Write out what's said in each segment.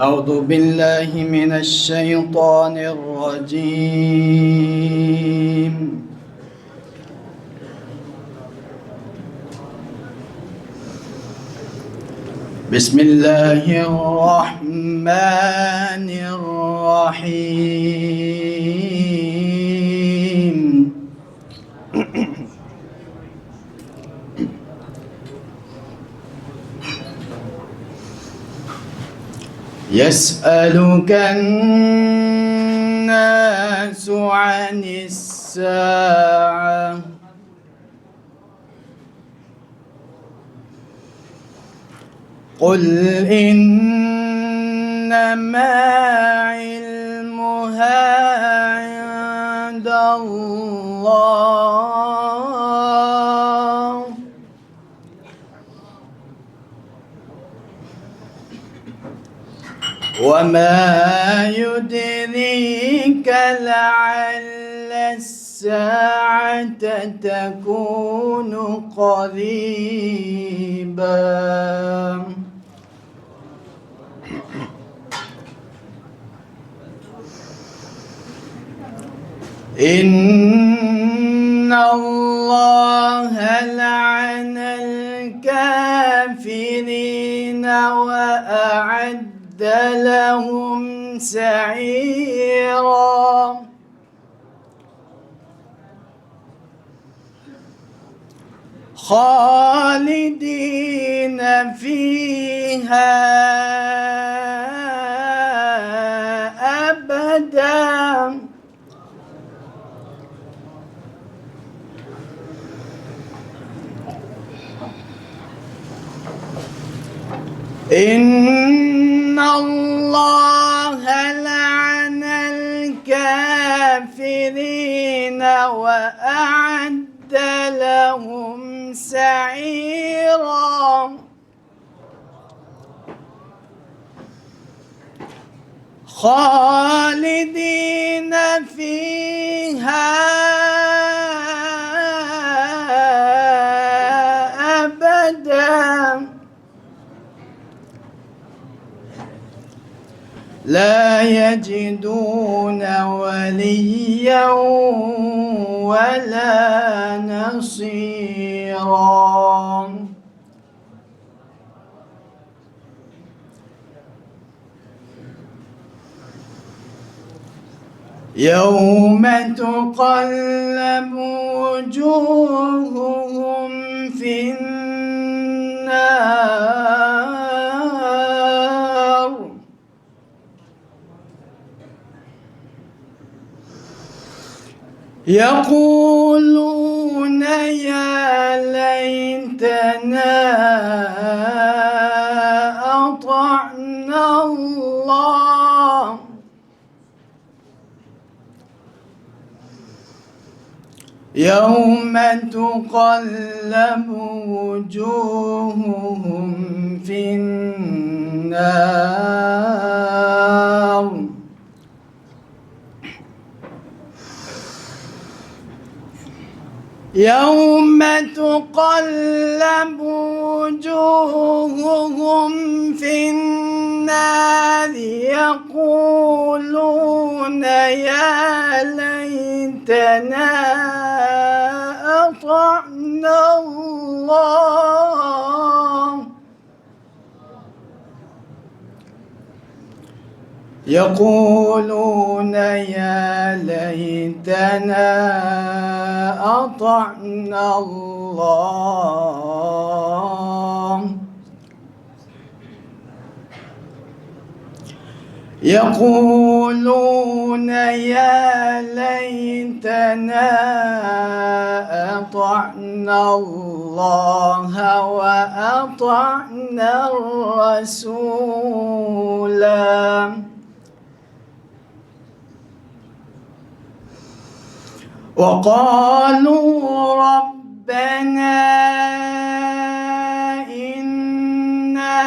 أعوذ بالله من الشيطان الرجيم. بسم الله الرحمن الرحيم. يسألك الناس عن الساعة قل إنما علمها عند الله وما يدريك لعل الساعة تكون قريبا. إن الله لعن الكافرين وأعد لهم سعيرا. خالدين فيها أبدا. إن الله لعن الكافرين وأعد لهم سعيرا. خالدين فيها أبدا. لا يجدون وليا ولا نصيرا. يوم تقلب وجوههم في النار يقولون يا ليتنا أطعنا الله يوم تقلب وجوههم في النار يوم تقلب وجوههم في النار يقولون يا ليتنا أطعنا الله يقولون يا ليتنا أطعنا الله يقولون يا ليتنا أطعنا الله وأطعنا الرسولا وقالوا ربنا إنا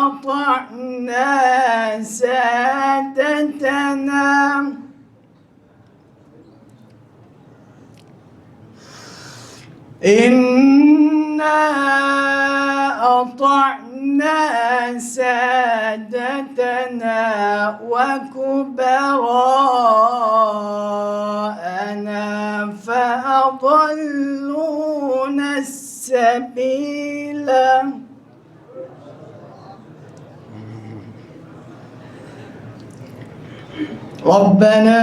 أطعنا سادتنا إنا أطعنا سادتنا وكبراءنا فأضلونا السبيل. ربنا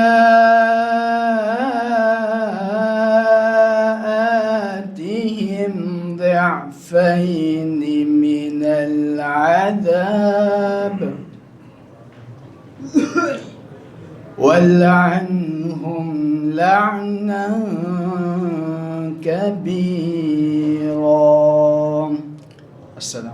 آتهم ضعفين من العذاب والعنهم لعنا كبيرا. السلام